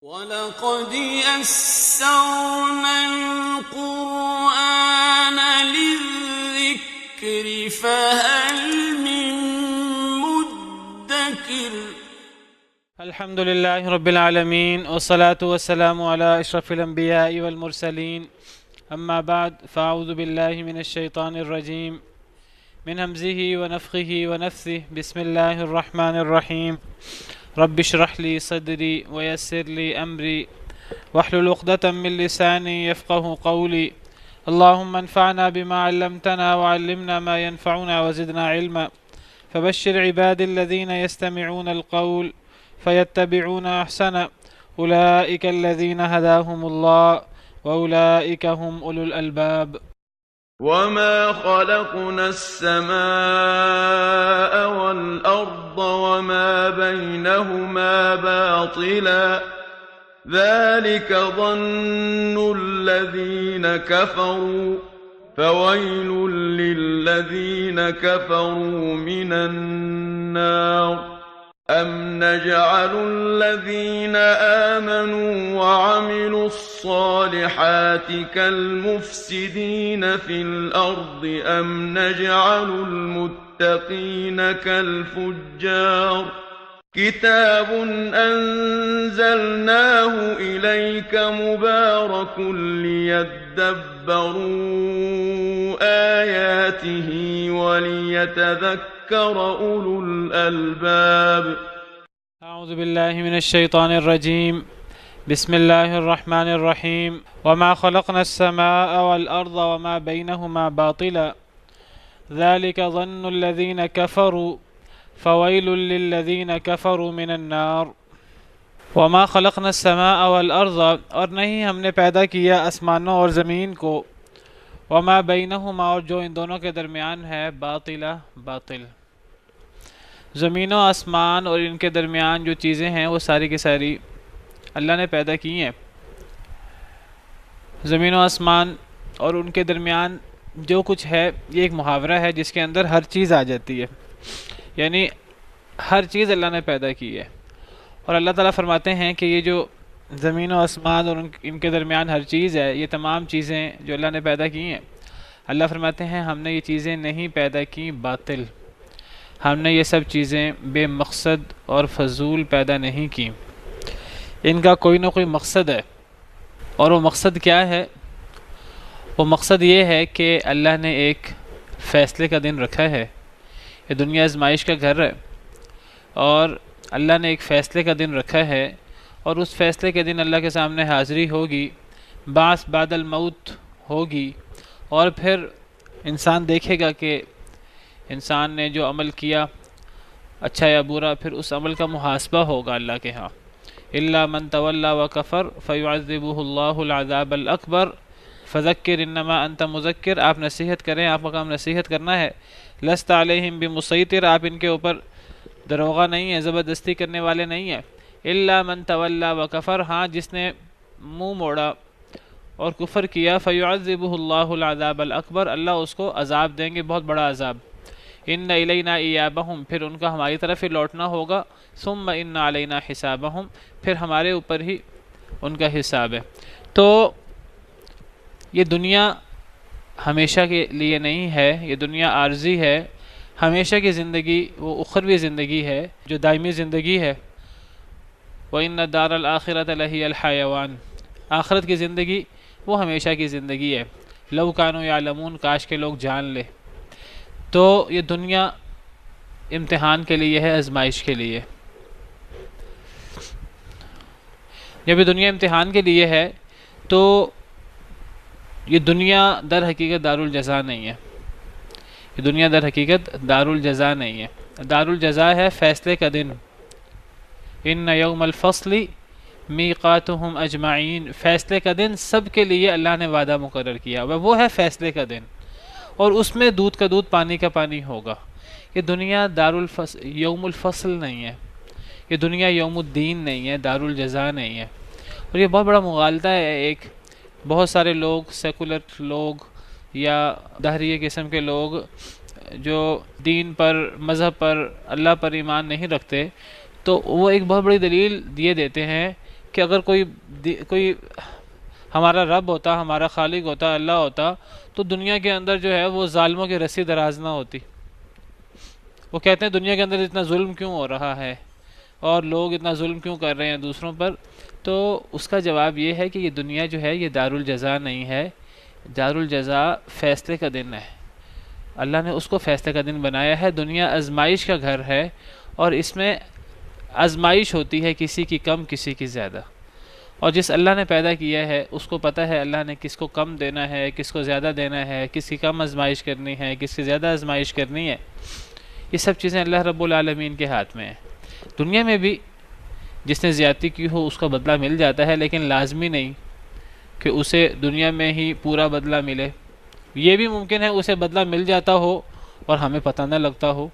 وَلَقَدْ يَسَّرْنَا الْقُرْآنَ لِلذِّكْرِ فَهَلْ مِن مُّدَّكِرٍ الحمد لله رب العالمين والصلاة والسلام على أشرف الأنبياء والمرسلين أما بعد فأعوذ بالله من الشيطان الرجيم من همزه ونفخه ونفثه بسم الله الرحمن الرحيم رب اشرح لي صدري ويسر لي أمري واحلل عقدة من لساني يفقه قولي اللهم انفعنا بما علمتنا وعلمنا ما ينفعنا وزدنا علما فبشر عبادي الذين يستمعون القول فيتبعون أحسن أولئك الذين هداهم الله وأولئك هم أولو الألباب وما خلقنا السماء والأرض وما بينهما باطلا ذلك ظن الذين كفروا فويل للذين كفروا من النار أم نجعل الذين آمنوا وعملوا الصالحات كالمفسدين في الأرض أم نجعل المتقين كالفجار كتاب أنزلناه إليك مبارك ليدبروا آياته وليتذكر أولو الألباب أعوذ بالله من الشيطان الرجيم بسم الله الرحمن الرحيم وما خلقنا السماء والأرض وما بينهما باطلا ذلك ظن الذين كفروا فويل للذين كفروا من النار وما خلقنا السماء والأرض اور نہیں ہم نے پیدا کیا آسمانوں اور زمین کو وما بینہما اور جو ان دونوں کے درمیان ہے باطلا باطل زمین و آسمان اور ان کے درمیان جو چیزیں ہیں وہ ساری کی ساری اللہ نے پیدا کی ہیں زمین و آسمان اور ان کے درمیان جو کچھ ہے یہ ایک محاورہ ہے جس کے اندر ہر چیز آ جاتی ہے یعنی ہر چیز اللہ نے پیدا کی ہے اور اللہ تعالیٰ فرماتے ہیں کہ یہ جو زمین و آسمان اور ان کے درمیان ہر چیز ہے یہ تمام چیزیں جو اللہ نے پیدا کی ہیں اللہ فرماتے ہیں ہم نے یہ چیزیں نہیں پیدا کی باطل ہم نے یہ سب چیزیں بے مقصد اور فضول پیدا نہیں کی ان کا کوئی نہ کوئی مقصد ہے اور وہ مقصد کیا ہے وہ مقصد یہ ہے کہ اللہ نے ایک فیصلے کا دن رکھا ہے یہ دنیا آزمائش کا گھر ہے اور اللہ نے ایک فیصلے کا دن رکھا ہے اور اس فیصلے کے دن اللہ کے سامنے حاضری ہوگی بعث بعد الموت ہوگی اور پھر انسان دیکھے گا کہ انسان نے جو عمل کیا اچھا یا برا پھر اس عمل کا محاسبہ ہوگا اللہ کے ہاں الا من تولی وکفر فیعذبہ اللہ العذاب الاکبر فذکر انما انت مذکر آپ نصیحت کریں آپ کا کام نصیحت کرنا ہے لست علیہم بمسیطر آپ ان کے اوپر دروغہ نہیں ہیں زبردستی کرنے والے نہیں ہیں الا من تولی وکفر ہاں جس نے منہ موڑا اور کفر کیا فیعذبہ اللہ العذاب الاکبر اللہ اس کو عذاب دیں گے بہت بڑا عذاب ان الینا ایابہم پھر ان کا ہماری طرف ہی لوٹنا ہوگا ثم ان علینا حسابہم پھر ہمارے اوپر ہی ان کا حساب ہے تو یہ دنیا ہمیشہ کے لیے نہیں ہے یہ دنیا عارضی ہے ہمیشہ کی زندگی وہ اخروی زندگی ہے جو دائمی زندگی ہے وَإِنَّ الدَّارَ الْآخِرَةَ لَهِيَ الْحَيَوَانِ آخرت کی زندگی وہ ہمیشہ کی زندگی ہے لَوْ كَانُوا يَعْلَمُونَ کاش کے لوگ جان لے تو یہ دنیا امتحان کے لیے ہے آزمائش کے لیے جب یہ دنیا امتحان کے لیے ہے تو یہ دنیا در حقیقت دارالجزا نہیں ہے یہ دنیا در حقیقت دارالجزا نہیں ہے دارالجزا ہے فیصلے کا دن ان یوم الفصل میقاتہم اجمعین فیصلے کا دن سب کے لیے اللہ نے وعدہ مقرر کیا وہ ہے فیصلے کا دن اور اس میں دودھ کا دودھ پانی کا پانی ہوگا یہ دنیا یوم الفصل نہیں ہے یہ دنیا یوم الدین نہیں ہے دارالجزا نہیں ہے اور یہ بہت بڑا مغالطہ ہے ایک بہت سارے لوگ سیکولر لوگ یا دہریہ قسم کے لوگ جو دین پر مذہب پر اللہ پر ایمان نہیں رکھتے تو وہ ایک بہت بڑی دلیل یہ دیتے ہیں کہ اگر کوئی ہمارا رب ہوتا، ہمارا خالق ہوتا، اللہ ہوتا، تو دنیا کے اندر جو ہے وہ ظالموں کی رسی دراز نہ ہوتی۔ وہ کہتے ہیں دنیا کے اندر اتنا ظلم کیوں ہو رہا ہے اور لوگ اتنا ظلم کیوں کر رہے ہیں دوسروں پر، تو اس کا جواب یہ ہے کہ یہ دنیا جو ہے یہ دارالجزا نہیں ہے، دارالجزا فیصلے کا دن ہے۔ اللہ نے اس کو فیصلے کا دن بنایا ہے۔ دنیا آزمائش کا گھر ہے اور اس میں آزمائش ہوتی ہے، کسی کی کم کسی کی زیادہ، اور جس اللہ نے پیدا کیا ہے اس کو پتہ ہے اللہ نے کس کو کم دینا ہے، کس کو زیادہ دینا ہے، کس کی کم آزمائش کرنی ہے، کس کی زیادہ آزمائش کرنی ہے۔ یہ سب چیزیں اللہ رب العالمین کے ہاتھ میں ہیں۔ دنیا میں بھی جس نے زیادتی کی ہو اس کا بدلہ مل جاتا ہے، لیکن لازمی نہیں کہ اسے دنیا میں ہی پورا بدلہ ملے۔ یہ بھی ممکن ہے اسے بدلہ مل جاتا ہو اور ہمیں پتہ نہ لگتا ہو،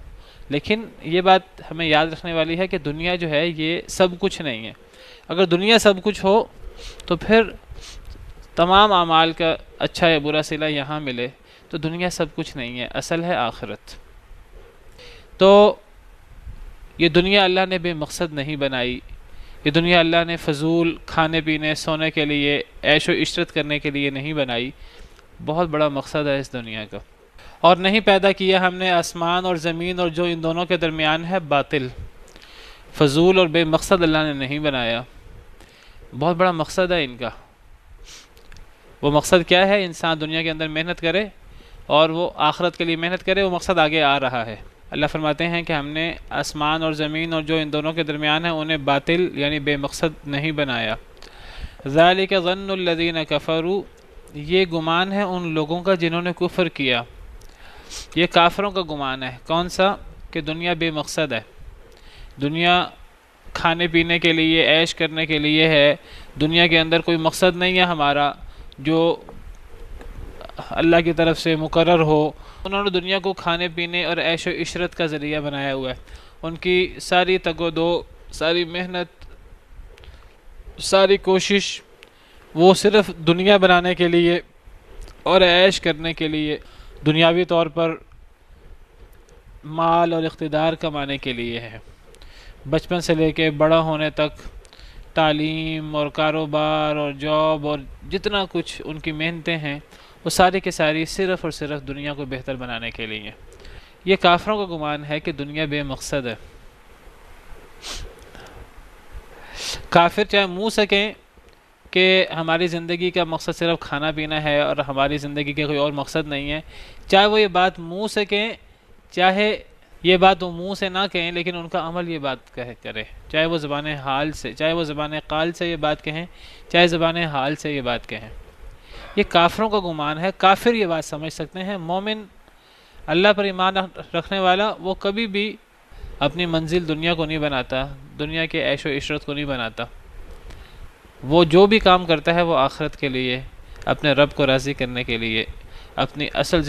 لیکن یہ بات ہمیں یاد رکھنے والی ہے کہ دنیا جو ہے یہ سب کچھ نہیں ہے۔ اگر دنیا سب کچھ ہو تو پھر تمام اعمال کا اچھا یا برا صلہ یہاں ملے، تو دنیا سب کچھ نہیں ہے، اصل ہے آخرت۔ تو یہ دنیا اللہ نے بے مقصد نہیں بنائی، یہ دنیا اللہ نے فضول کھانے پینے سونے کے لیے عیش و عشرت کرنے کے لیے نہیں بنائی، بہت بڑا مقصد ہے اس دنیا کا۔ اور نہیں پیدا کیا ہم نے آسمان اور زمین اور جو ان دونوں کے درمیان ہے باطل، فضول اور بے مقصد اللہ نے نہیں بنایا، بہت بڑا مقصد ہے ان کا۔ وہ مقصد کیا ہے؟ انسان دنیا کے اندر محنت کرے اور وہ آخرت کے لیے محنت کرے، وہ مقصد آگے آ رہا ہے۔ اللہ فرماتے ہیں کہ ہم نے آسمان اور زمین اور جو ان دونوں کے درمیان ہے انہیں باطل یعنی بے مقصد نہیں بنایا۔ ذالک ظن الذین کفروا، یہ گمان ہے ان لوگوں کا جنہوں نے کفر کیا، یہ کافروں کا گمان ہے۔ کون سا؟ کہ دنیا بے مقصد ہے، دنیا کھانے پینے کے لیے عیش کرنے کے لیے ہے، دنیا کے اندر کوئی مقصد نہیں ہے ہمارا جو اللہ کی طرف سے مقرر ہو۔ انہوں نے دنیا کو کھانے پینے اور عیش و عشرت کا ذریعہ بنایا ہوا ہے۔ ان کی ساری تگ و دو، ساری محنت، ساری کوشش وہ صرف دنیا بنانے کے لیے اور عیش کرنے کے لیے، دنیاوی طور پر مال اور اقتدار کمانے کے لیے ہے۔ بچپن سے لے کے بڑا ہونے تک تعلیم اور کاروبار اور جاب اور جتنا کچھ ان کی محنتیں ہیں وہ ساری کے ساری صرف اور صرف دنیا کو بہتر بنانے کے لیے۔ یہ کافروں کا گمان ہے کہ دنیا بے مقصد ہے۔ کافر چاہے منہ سے کہیں کہ ہماری زندگی کا مقصد صرف کھانا پینا ہے اور ہماری زندگی کا کوئی اور مقصد نہیں ہے، چاہے وہ یہ بات منہ سے کہیں، چاہے یہ بات وہ منہ سے نہ کہیں، لیکن ان کا عمل یہ بات کرے، چاہے وہ زبان حال سے، چاہے وہ زبان قال سے یہ بات کہیں، چاہے زبان حال سے یہ بات کہیں۔ یہ کافروں کا گمان ہے۔ کافر یہ بات سمجھ سکتے ہیں، مومن اللہ پر ایمان رکھنے والا وہ کبھی بھی اپنی منزل دنیا کو نہیں بناتا، دنیا کے عیش و عشرت کو نہیں بناتا۔ وہ جو بھی کام کرتا ہے وہ آخرت کے لیے، اپنے رب کو راضی کرنے کے لیے، اپنی اصل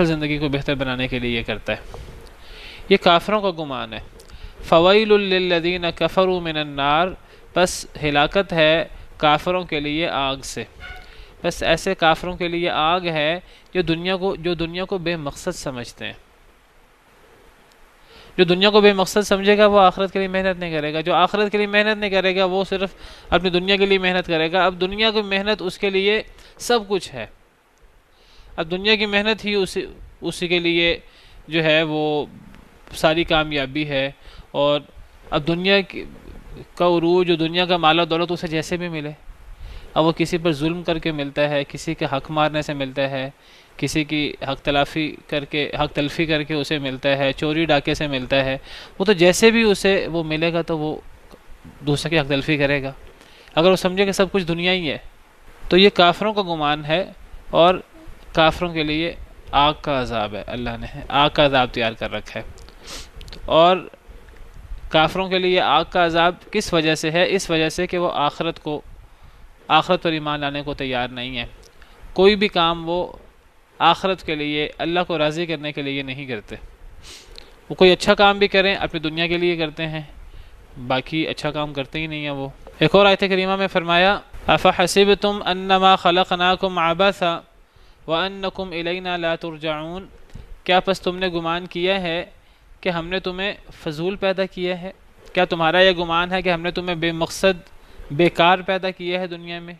زندگی کو بہتر بنانے کے لیے یہ کرتا ہے۔ یہ کافروں کا گمان ہے۔ فویل للذین کفروا من النار، بس ہلاکت ہے کافروں کے لیے آگ سے۔ بس ایسے کافروں کے لیے آگ ہے جو دنیا کو بے مقصد سمجھتے ہیں۔ جو دنیا کو بے مقصد سمجھے گا وہ آخرت کے لیے محنت نہیں کرے گا، جو آخرت کے لیے محنت نہیں کرے گا وہ صرف اپنی دنیا کے لیے محنت کرے گا۔ اب دنیا کی محنت اس کے لیے سب کچھ ہے، اب دنیا کی محنت ہی اسی کے لیے جو ہے وہ ساری کامیابی ہے، اور اب دنیا کا عروج اور دنیا کا مال و دولت اسے جیسے بھی ملے، اب وہ کسی پر ظلم کر کے ملتا ہے، کسی کے حق مارنے سے ملتا ہے، کسی کی حق تلفی کر کے اسے ملتا ہے، چوری ڈاکے سے ملتا ہے، وہ تو جیسے بھی اسے وہ ملے گا تو وہ دوسرے کی حق تلفی کرے گا، اگر وہ سمجھے کہ سب کچھ دنیا ہی ہے۔ تو یہ کافروں کا گمان ہے، اور کافروں کے لیے آگ کا عذاب ہے، اللہ نے آگ کا عذاب تیار کر رکھا ہے۔ اور کافروں کے لیے آگ کا عذاب کس وجہ سے ہے؟ اس وجہ سے کہ وہ آخرت پر ایمان لانے کو تیار نہیں ہے۔ کوئی بھی کام وہ آخرت کے لیے، اللہ کو راضی کرنے کے لیے نہیں کرتے۔ وہ کوئی اچھا کام بھی کریں اپنی دنیا کے لیے کرتے ہیں، باقی اچھا کام کرتے ہی نہیں ہیں وہ۔ ایک اور آیت کریمہ میں فرمایا افحسبتم انما خلقناکم عبثا وانکم الینا لا ترجعون، کیا پس تم نے گمان کیا ہے کہ ہم نے تمہیں فضول پیدا کیا ہے کیا تمہارا یہ گمان ہے کہ ہم نے تمہیں بے مقصد بیکار پیدا کیا ہے دنیا میں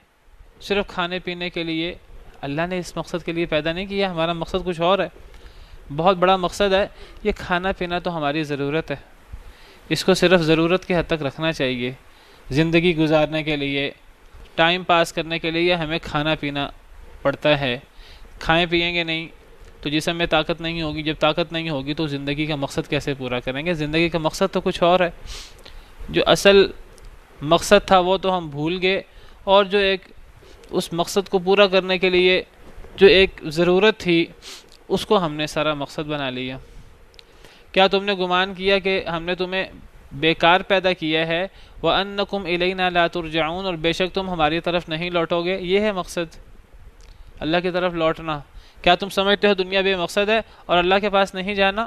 صرف کھانے پینے کے لیے؟ اللہ نے اس مقصد کے لیے پیدا نہیں کیا، ہمارا مقصد کچھ اور ہے، بہت بڑا مقصد ہے۔ یہ کھانا پینا تو ہماری ضرورت ہے، اس کو صرف ضرورت کے حد تک رکھنا چاہیے۔ زندگی گزارنے کے لیے، ٹائم پاس کرنے کے لیے ہمیں کھانا پینا پڑتا ہے۔ کھائیں پیئیں گے نہیں تو جسم میں طاقت نہیں ہوگی، جب طاقت نہیں ہوگی تو زندگی کا مقصد کیسے پورا کریں گے؟ زندگی کا مقصد تو کچھ اور ہے، جو اصل مقصد تھا وہ تو ہم بھول گئے، اور جو ایک اس مقصد کو پورا کرنے کے لیے جو ایک ضرورت تھی اس کو ہم نے سارا مقصد بنا لیا۔ کیا تم نے گمان کیا کہ ہم نے تمہیں بیکار پیدا کیا ہے؟ وَأَنَّكُمْ إِلَيْنَا لَا تُرْجَعُونَ، اور بے شک تم ہماری طرف نہیں لوٹو گے۔ یہ ہے مقصد، اللہ کی طرف لوٹنا۔ کیا تم سمجھتے ہو دنیا بے مقصد ہے اور اللہ کے پاس نہیں جانا؟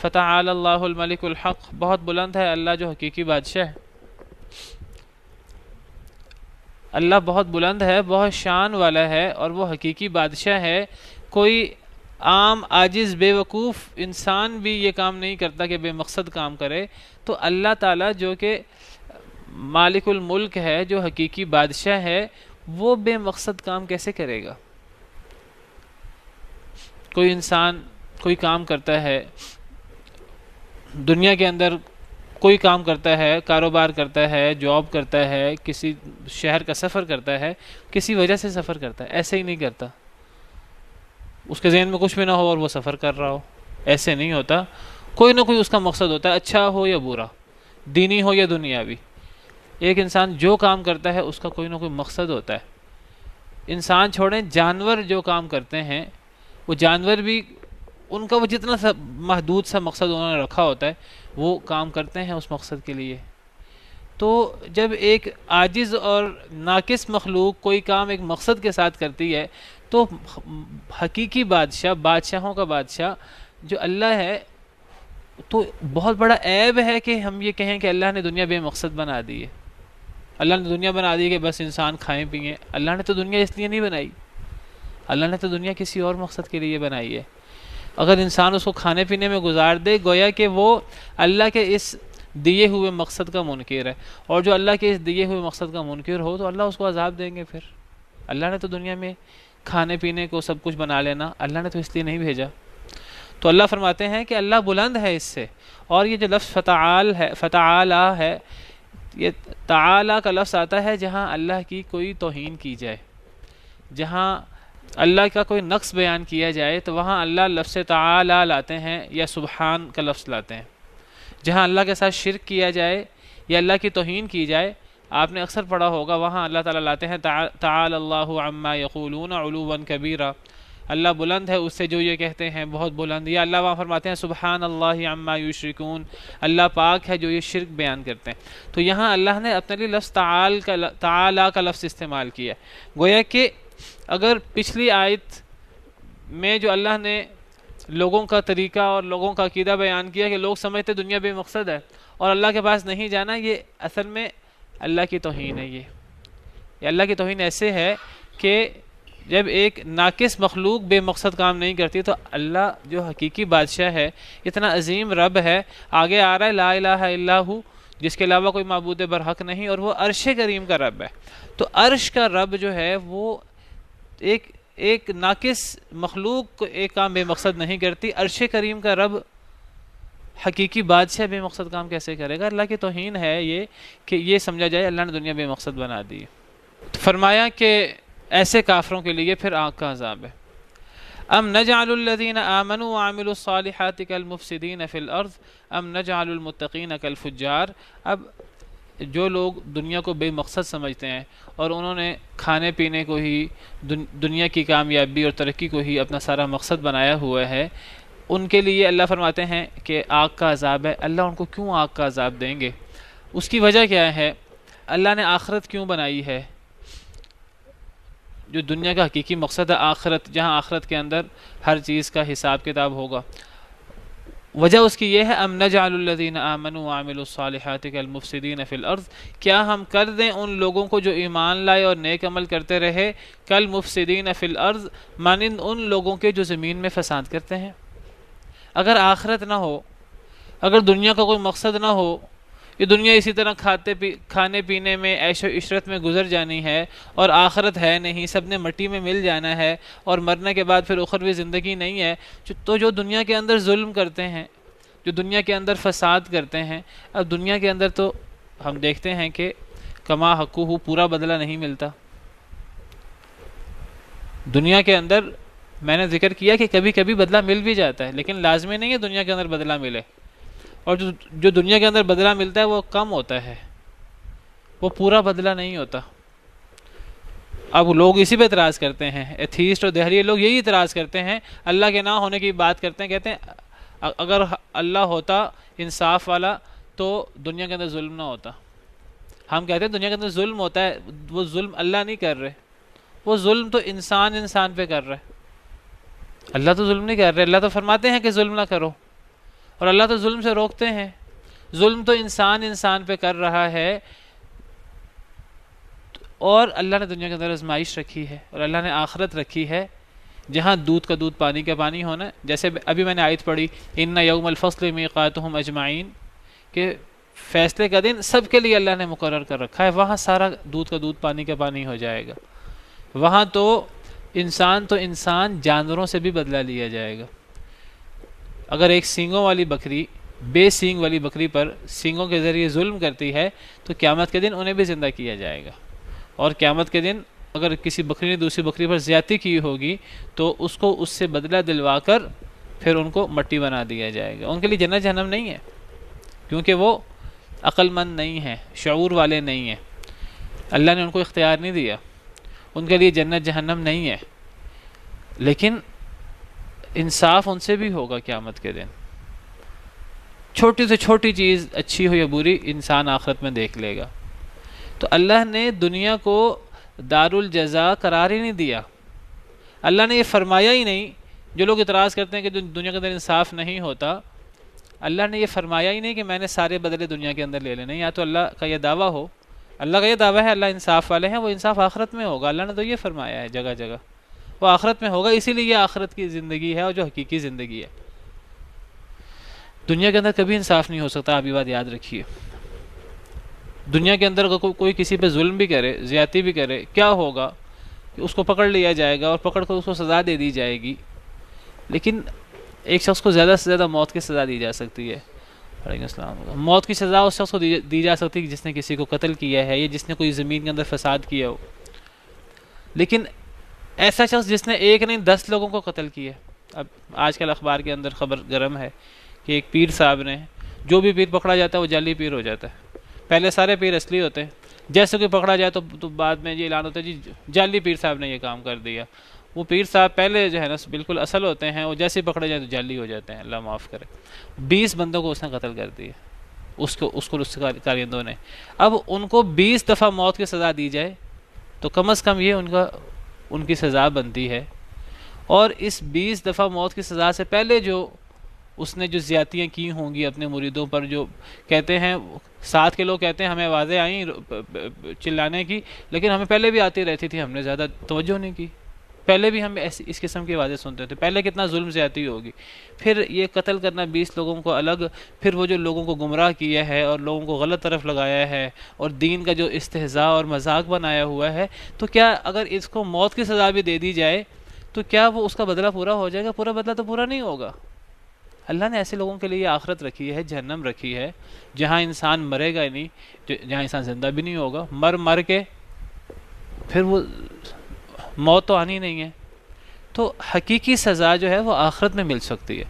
فَتَعَالَى اللَّهُ الْمَلِكُ الْحَقُّ، بہت بلند ہے اللہ جو حقیقی بادشاہ ہے۔ اللہ بہت بلند ہے، بہت شان والا ہے، اور وہ حقیقی بادشاہ ہے۔ کوئی عام عاجز بے وقوف انسان بھی یہ کام نہیں کرتا کہ بے مقصد کام کرے، تو اللہ تعالیٰ جو کہ مالک الملک ہے، جو حقیقی بادشاہ ہے، وہ بے مقصد کام کیسے کرے گا؟ کوئی انسان کوئی کام کرتا ہے دنیا کے اندر، کوئی کام کرتا ہے، کاروبار کرتا ہے، جاب کرتا ہے، کسی شہر کا سفر کرتا ہے، کسی وجہ سے سفر کرتا ہے، ایسے ہی نہیں کرتا۔ اس کے ذہن میں کچھ بھی نہ ہو اور وہ سفر کر رہا ہو، ایسے نہیں ہوتا۔ کوئی نہ کوئی اس کا مقصد ہوتا ہے، اچھا ہو یا برا، دینی ہو یا دنیاوی۔ ایک انسان جو کام کرتا ہے اس کا کوئی نہ کوئی مقصد ہوتا ہے۔ انسان چھوڑیں، جانور جو کام کرتے ہیں، وہ جانور بھی ان کا وہ جتنا سا محدود سا مقصد انہوں نے رکھا ہوتا ہے وہ کام کرتے ہیں اس مقصد کے لیے۔ تو جب ایک عاجز اور ناقص مخلوق کوئی کام ایک مقصد کے ساتھ کرتی ہے تو حقیقی بادشاہ، بادشاہوں کا بادشاہ جو اللہ ہے، تو بہت بڑا عیب ہے کہ ہم یہ کہیں کہ اللہ نے دنیا بے مقصد بنا دی ہے۔ اللہ نے دنیا بنا دی کہ بس انسان کھائیں پئیں۔ اللہ نے تو دنیا اس لیے نہیں بنائی، اللہ نے تو دنیا کسی اور مقصد کے لیے بنائی ہے۔ اگر انسان اس کو کھانے پینے میں گزار دے، گویا کہ وہ اللہ کے اس دیے ہوئے مقصد کا منکر ہے، اور جو اللہ کے اس دیے ہوئے مقصد کا منکر ہو تو اللہ اس کو عذاب دیں گے۔ پھر اللہ نے تو دنیا میں کھانے پینے کو سب کچھ بنا لینا، اللہ نے تو اس لیے نہیں بھیجا۔ تو اللہ فرماتے ہیں کہ اللہ بلند ہے اس سے۔ اور یہ جو لفظ فتعال ہے، فتعالی ہے، یہ تعالی کا لفظ آتا ہے جہاں اللہ کی کوئی توہین کی جائے، جہاں اللہ کا کوئی نقص بیان کیا جائے تو وہاں اللہ لفظ تعالی لاتے ہیں، یا سبحان کا لفظ لاتے ہیں۔ جہاں اللہ کے ساتھ شرک کیا جائے یا اللہ کی توہین کی جائے، آپ نے اکثر پڑھا ہوگا، وہاں اللہ تعالیٰ لاتے ہیں تعالی اللہ عما یقولون علوا کبیرا، اللہ بلند ہے اس سے جو یہ کہتے ہیں، بہت بلند۔ یا اللہ وہاں فرماتے ہیں سبحان اللہ عما یشرکون، اللہ پاک ہے جو یہ شرک بیان کرتے ہیں۔ تو یہاں اللہ نے اپنے لیے لفظ تعالی کا لفظ استعمال کیا، گویا کہ اگر پچھلی آیت میں جو اللہ نے لوگوں کا طریقہ اور لوگوں کا عقیدہ بیان کیا کہ لوگ سمجھتے دنیا بے مقصد ہے اور اللہ کے پاس نہیں جانا، یہ اصل میں اللہ کی توہین ہے۔ یہ اللہ کی توہین ایسے ہے کہ جب ایک ناقص مخلوق بے مقصد کام نہیں کرتی تو اللہ جو حقیقی بادشاہ ہے، اتنا عظیم رب ہے، آگے آ رہا ہے لا الہ الا ہو، جس کے علاوہ کوئی معبود برحق نہیں، اور وہ عرش کریم کا رب ہے۔ تو عرش کا رب جو ہے وہ ایک ناقص مخلوق کو ایک کام بے مقصد نہیں کرتی، عرش کریم کا رب حقیقی بادشاہ بے مقصد کام کیسے کرے گا؟ اللہ کی توہین ہے یہ کہ یہ سمجھا جائے اللہ نے دنیا بے مقصد بنا دی۔ فرمایا کہ ایسے کافروں کے لیے پھر آگ کا عذاب ہے۔ ام نجعل الذین آمنوا وعملوا الصالحات کالمفسدین فی الارض ام نجعل المتقین کالفجار۔ اب جو لوگ دنیا کو بے مقصد سمجھتے ہیں اور انہوں نے کھانے پینے کو ہی، دنیا کی کامیابی اور ترقی کو ہی اپنا سارا مقصد بنایا ہوا ہے، ان کے لیے اللہ فرماتے ہیں کہ آگ کا عذاب ہے۔ اللہ ان کو کیوں آگ کا عذاب دیں گے؟ اس کی وجہ کیا ہے؟ اللہ نے آخرت کیوں بنائی ہے؟ جو دنیا کا حقیقی مقصد ہے آخرت، جہاں آخرت کے اندر ہر چیز کا حساب کتاب ہوگا، وجہ اس کی یہ ہے ام نجعل الذین آمنوا وعملوا الصالحات کالمفسدین فی الارض، کیا ہم کر دیں ان لوگوں کو جو ایمان لائے اور نیک عمل کرتے رہے، کالمفسدین فی الارض، مانند ان لوگوں کے جو زمین میں فساد کرتے ہیں۔ اگر آخرت نہ ہو، اگر دنیا کا کوئی مقصد نہ ہو، یہ دنیا اسی طرح کھانے پینے میں عیش و عشرت میں گزر جانی ہے، اور آخرت ہے نہیں، سب نے مٹی میں مل جانا ہے، اور مرنے کے بعد پھر اخروی زندگی نہیں ہے۔ تو جو دنیا کے اندر ظلم کرتے ہیں، جو دنیا کے اندر فساد کرتے ہیں، اب دنیا کے اندر تو ہم دیکھتے ہیں کہ کما حقہ پورا بدلہ نہیں ملتا۔ دنیا کے اندر میں نے ذکر کیا کہ کبھی کبھی بدلہ مل بھی جاتا ہے، لیکن لازمی نہیں ہے دنیا کے اندر بدلہ ملے، اور جو دنیا کے اندر بدلہ ملتا ہے وہ کم ہوتا ہے، وہ پورا بدلہ نہیں ہوتا۔ اب لوگ اسی پہ اعتراض کرتے ہیں، ایتھیسٹ اور دہریے لوگ یہی اعتراض کرتے ہیں، اللہ کے نہ ہونے کی بات کرتے ہیں، کہتے ہیں اگر اللہ ہوتا انصاف والا تو دنیا کے اندر ظلم نہ ہوتا۔ ہم کہتے ہیں دنیا کے اندر ظلم ہوتا ہے، وہ ظلم اللہ نہیں کر رہے، وہ ظلم تو انسان پہ کر رہے، اللہ تو ظلم نہیں کر رہے۔ اللہ تو فرماتے ہیں کہ ظلم نہ کرو، اور اللہ تو ظلم سے روکتے ہیں۔ ظلم تو انسان پہ کر رہا ہے، اور اللہ نے دنیا کے اندر آزمائش رکھی ہے، اور اللہ نے آخرت رکھی ہے جہاں دودھ کا دودھ پانی کا پانی ہونا ہے۔ جیسے ابھی میں نے آیت پڑھی ان یوم الفصل میقاتہم اجمعین، کہ فیصلے کا دن سب کے لیے اللہ نے مقرر کر رکھا ہے، وہاں سارا دودھ کا دودھ پانی کا پانی ہو جائے گا۔ وہاں تو انسان جانوروں سے بھی بدلہ لیا جائے گا۔ اگر ایک سینگوں والی بکری بے سینگ والی بکری پر سینگوں کے ذریعے ظلم کرتی ہے تو قیامت کے دن انہیں بھی زندہ کیا جائے گا، اور قیامت کے دن اگر کسی بکری نے دوسری بکری پر زیادتی کی ہوگی تو اس کو اس سے بدلہ دلوا کر پھر ان کو مٹی بنا دیا جائے گا۔ ان کے لیے جنت جہنم نہیں ہے، کیونکہ وہ عقل مند نہیں ہیں، شعور والے نہیں ہیں، اللہ نے ان کو اختیار نہیں دیا، ان کے لیے جنت جہنم نہیں ہے۔ لیکن انصاف ان سے بھی ہوگا قیامت کے دن، چھوٹی سے چھوٹی چیز اچھی ہو یا بری انسان آخرت میں دیکھ لے گا۔ تو اللہ نے دنیا کو دار الجزا قرار ہی نہیں دیا، اللہ نے یہ فرمایا ہی نہیں۔ جو لوگ اعتراض کرتے ہیں کہ دنیا کے اندر انصاف نہیں ہوتا، اللہ نے یہ فرمایا ہی نہیں کہ میں نے سارے بدلے دنیا کے اندر لے لینے۔ یا تو اللہ کا یہ دعویٰ ہو، اللہ کا یہ دعویٰ ہے اللہ انصاف والے ہیں، وہ انصاف آخرت میں ہوگا، اللہ نے تو یہ فرمایا ہے جگہ جگہ، وہ آخرت میں ہوگا، اسی لیے یہ آخرت کی زندگی ہے اور جو حقیقی زندگی ہے۔ دنیا کے اندر کبھی انصاف نہیں ہو سکتا، آپ یہ بات یاد رکھیے۔ دنیا کے اندر اگر کوئی کسی پہ ظلم بھی کرے، زیادتی بھی کرے، کیا ہوگا کہ اس کو پکڑ لیا جائے گا، اور پکڑ کر اس کو سزا دے دی جائے گی۔ لیکن ایک شخص کو زیادہ سے زیادہ موت کی سزا دی جا سکتی ہے، علیکم السلام۔ موت کی سزا اس شخص کو دی جا سکتی ہے جس نے کسی کو قتل کیا ہے، یا جس نے کوئی زمین کے اندر فساد کیا ہو۔ لیکن ایسا شخص جس نے ایک نہیں 10 لوگوں کو قتل کیا، اب آج کل اخبار کے اندر خبر گرم ہے کہ ایک پیر صاحب نے، جو بھی پیر پکڑا جاتا ہے وہ جعلی پیر ہو جاتا ہے۔ پہلے سارے پیر اصلی ہوتے ہیں، جیسے کہ پکڑا جائے تو بعد میں یہ اعلان ہوتا ہے جی جعلی پیر صاحب نے یہ کام کر دیا۔ وہ پیر صاحب پہلے جو ہے نا بالکل اصل ہوتے ہیں، وہ جیسے پکڑے جائیں تو جعلی ہو جاتے ہیں، اللہ معاف کرے۔ 20 بندوں کو اس نے قتل کر دیا، اس کو کارندوں نے۔ اب ان کو 20 دفعہ موت کی سزا دی جائے تو کم از کم یہ ان کی سزا بنتی ہے۔ اور اس 20 دفعہ موت کی سزا سے پہلے جو اس نے جو زیادتیاں کی ہوں گی اپنے مریدوں پر، جو کہتے ہیں ساتھ کے لوگ کہتے ہیں ہمیں آوازیں آئیں چلانے کی، لیکن ہمیں پہلے بھی آتی رہتی تھی، ہم نے زیادہ توجہ نہیں کی، پہلے بھی ہم اس قسم کی آوازیں سنتے تھے، پہلے کتنا ظلم زیادتی ہوگی۔ پھر یہ قتل کرنا 20 لوگوں کو الگ، پھر وہ جو لوگوں کو گمراہ کیا ہے اور لوگوں کو غلط طرف لگایا ہے اور دین کا جو استہزاء اور مذاق بنایا ہوا ہے، تو کیا اگر اس کو موت کی سزا بھی دے دی جائے تو کیا وہ اس کا بدلہ پورا ہو جائے گا؟ پورا بدلہ تو پورا نہیں ہوگا۔ اللہ نے ایسے لوگوں کے لیے آخرت رکھی ہے، جہنم رکھی ہے، جہاں انسان مرے گا نہیں، جہاں انسان زندہ بھی نہیں ہوگا، مر کے پھر وہ موت تو آنی نہیں ہے۔ تو حقیقی سزا جو ہے وہ آخرت میں مل سکتی ہے۔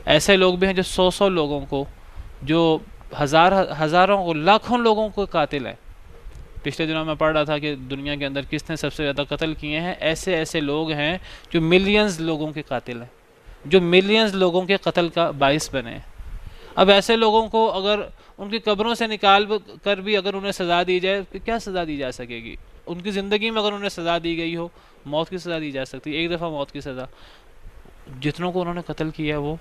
ایسے لوگ بھی ہیں جو 100 لوگوں کو، جو ہزاروں کو، لاکھوں لوگوں کو قاتل ہیں۔ پچھلے دنوں میں پڑھ رہا تھا کہ دنیا کے اندر کس نے سب سے زیادہ قتل کیے ہیں، ایسے لوگ ہیں جو ملینز لوگوں کے قاتل ہیں، جو ملینز لوگوں کے قتل کا باعث بنے ہیں۔ اب ایسے لوگوں کو اگر ان کی قبروں سے نکال کر بھی اگر انہیں سزا دی جائے تو کیا سزا دی جا سکے گی؟ ان کی زندگی میں اگر انہیں سزا دی گئی ہو، موت کی سزا دی جا سکتی ہے، ایک دفعہ موت کی سزا۔ جتنوں کو انہوں نے قتل کیا وہ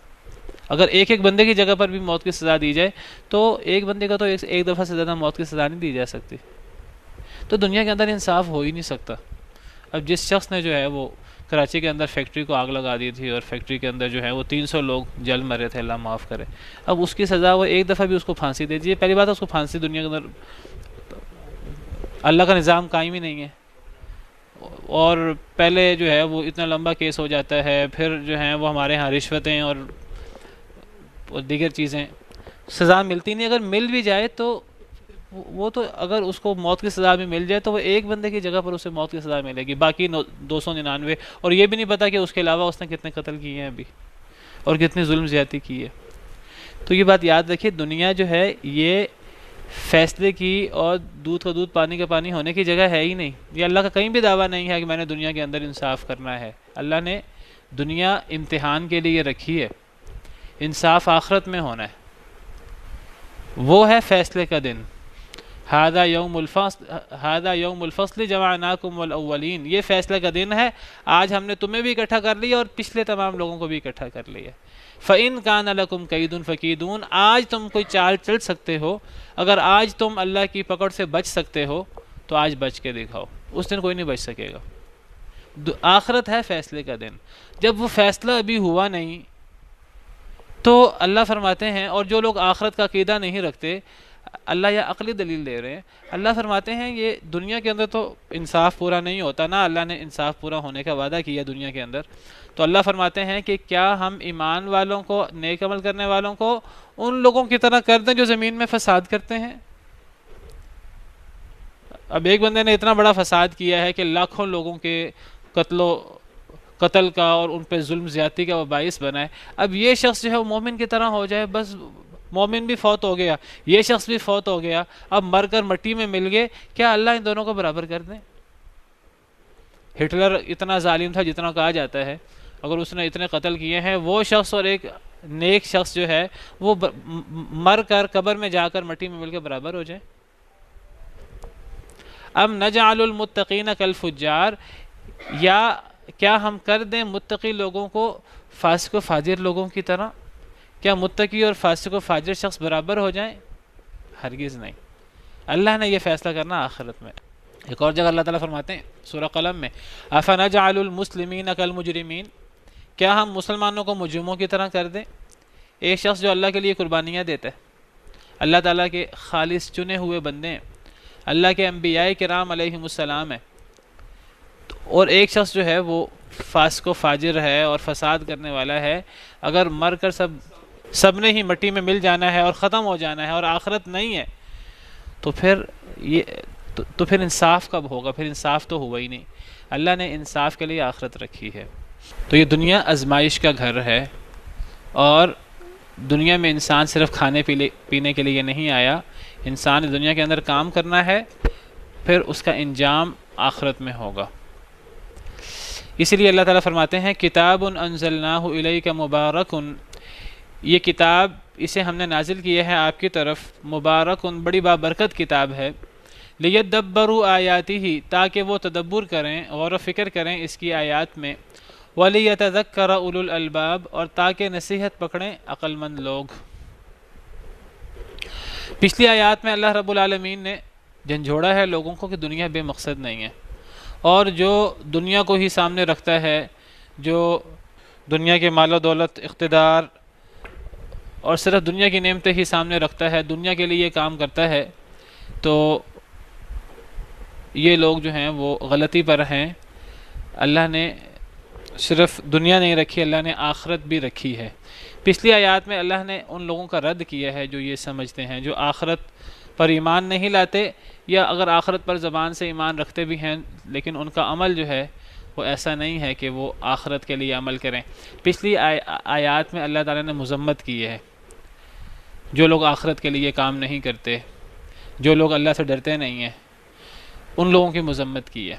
اگر ایک بندے کی جگہ پر بھی موت کی سزا دی جائے تو ایک بندے کا تو ایک دفعہ سے زیادہ موت کی سزا نہیں دی جا سکتی۔ تو دنیا کے اندر انصاف ہو ہی نہیں سکتا۔ اب جس شخص نے جو ہے وہ کراچی کے اندر فیکٹری کو آگ لگا دی تھی، اور فیکٹری کے اندر جو ہے وہ 300 لوگ جل مرے تھے، اللہ معاف کرے. اب اس کی سزا وہ ایک دفعہ بھی اس کو پھانسی دے دیجیے. پہلی بات ہے اس کو پھانسی دنیا کے اندر اللہ کا نظام قائم ہی نہیں ہے، اور پہلے جو ہے وہ اتنا لمبا کیس ہو جاتا ہے، پھر جو ہے وہ ہمارے ہاں رشوتیں اور دیگر چیزیں، سزا ملتی نہیں. اگر مل بھی جائے تو وہ تو اگر اس کو موت کی سزا بھی مل جائے تو وہ ایک بندے کی جگہ پر اسے موت کی سزا ملے گی، باقی 299، اور یہ بھی نہیں پتا کہ اس کے علاوہ اس نے کتنے قتل کیے ہیں ابھی اور کتنی ظلم زیادتی کی ہے. تو یہ بات یاد رکھیے، دنیا جو ہے یہ فیصلے کی اور دودھ کا دودھ پانی کا پانی ہونے کی جگہ ہے ہی نہیں. یہ اللہ کا کہیں بھی دعویٰ نہیں ہے کہ میں نے دنیا کے اندر انصاف کرنا ہے. اللہ نے دنیا امتحان کے لیے رکھی ہے، انصاف آخرت میں ہونا ہے، وہ ہے فیصلے کا دن. ہذا یوم الفصل جمعناکم والاولین، یہ فیصلے کا دن ہے. آج ہم نے تمہیں بھی اکٹھا کر لیا اور پچھلے تمام لوگوں کو بھی اکٹھا کر لیا. فَإِن كَانَ لَكُمْ كَيْدٌ فَكِيدُونَ، آج تم کوئی چال چل سکتے ہو، اگر آج تم اللہ کی پکڑ سے بچ سکتے ہو تو آج بچ کے دکھاؤ. اس دن کوئی نہیں بچ سکے گا. آخرت ہے فیصلے کا دن. جب وہ فیصلہ ابھی ہوا نہیں تو اللہ فرماتے ہیں، اور جو لوگ آخرت کا عقیدہ نہیں رکھتے، اللہ یہ عقلی دلیل دے رہے ہیں. اللہ فرماتے ہیں یہ دنیا کے اندر تو انصاف پورا نہیں ہوتا نا، اللہ نے انصاف پورا ہونے کا وعدہ کیا دنیا کے اندر. تو اللہ فرماتے ہیں کہ کیا ہم ایمان والوں کو، نیک عمل کرنے والوں کو ان لوگوں کی طرح کر دیں جو زمین میں فساد کرتے ہیں. اب ایک بندے نے اتنا بڑا فساد کیا ہے کہ لاکھوں لوگوں کے قتل کا اور ان پہ ظلم زیادتی کا وہ باعث بنا ہے. اب یہ شخص جو ہے وہ مومن کی طرح ہو جائے، بس مومن بھی فوت ہو گیا، یہ شخص بھی فوت ہو گیا، اب مر کر مٹی میں مل گئے، کیا اللہ ان دونوں کو برابر کر دیں؟ ہٹلر اتنا ظالم تھا جتنا کہا جاتا ہے، اگر اس نے اتنے قتل کیے ہیں، وہ شخص اور ایک نیک شخص جو ہے وہ مر کر قبر میں جا کر مٹی میں مل کے برابر ہو جائے؟ ام نجعل المتقین کالفجار، یا کیا ہم کر دیں متقی لوگوں کو فاسق و فاجر لوگوں کی طرح؟ کیا متقی اور فاسق و فاجر شخص برابر ہو جائیں؟ ہرگز نہیں. اللہ نے یہ فیصلہ کرنا آخرت میں. ایک اور جگہ اللہ تعالیٰ فرماتے ہیں سورہ قلم میں، افنجعل المسلمین کالمجرمین، کیا ہم مسلمانوں کو مجرموں کی طرح کر دیں؟ ایک شخص جو اللہ کے لیے قربانیاں دیتا ہے، اللہ تعالیٰ کے خالص چنے ہوئے بندے ہیں، اللہ کے انبیاء کرام علیہم السلام ہیں، اور ایک شخص جو ہے وہ فاسق و فاجر ہے اور فساد کرنے والا ہے، اگر مر کر سب نے ہی مٹی میں مل جانا ہے اور ختم ہو جانا ہے اور آخرت نہیں ہے، تو پھر انصاف کب ہوگا؟ پھر انصاف تو ہوا ہی نہیں. اللہ نے انصاف کے لیے آخرت رکھی ہے. تو یہ دنیا آزمائش کا گھر ہے، اور دنیا میں انسان صرف کھانے پینے کے لیے نہیں آیا. انسان دنیا کے اندر کام کرنا ہے، پھر اس کا انجام آخرت میں ہوگا. اسی لیے اللہ تعالیٰ فرماتے ہیں کتاب انزلناہ الیک مبارک، یہ کتاب اسے ہم نے نازل کیا ہے آپ کی طرف، مبارک، بڑی بابرکت کتاب ہے، لیدبروا آیاتہ، تاکہ وہ تدبر کریں، غور و فکر کریں اس کی آیات میں، ولیتذکر اولو الالباب، اور تاکہ نصیحت پکڑیں عقل مند لوگ. پچھلی آیات میں اللہ رب العالمین نے جھنجھوڑا ہے لوگوں کو کہ دنیا بے مقصد نہیں ہے، اور جو دنیا کو ہی سامنے رکھتا ہے، جو دنیا کے مال و دولت، اقتدار اور صرف دنیا کی نعمتیں ہی سامنے رکھتا ہے، دنیا کے لیے کام کرتا ہے، تو یہ لوگ جو ہیں وہ غلطی پر ہیں. اللہ نے صرف دنیا نہیں رکھی، اللہ نے آخرت بھی رکھی ہے. پچھلی آیات میں اللہ نے ان لوگوں کا رد کیا ہے جو یہ سمجھتے ہیں، جو آخرت پر ایمان نہیں لاتے، یا اگر آخرت پر زبان سے ایمان رکھتے بھی ہیں لیکن ان کا عمل جو ہے وہ ایسا نہیں ہے کہ وہ آخرت کے لیے عمل کریں. پچھلی آیات میں اللہ تعالیٰ نے مذمت کی ہے جو لوگ آخرت کے لیے کام نہیں کرتے، جو لوگ اللہ سے ڈرتے نہیں ہیں، ان لوگوں کی مذمت کی ہے.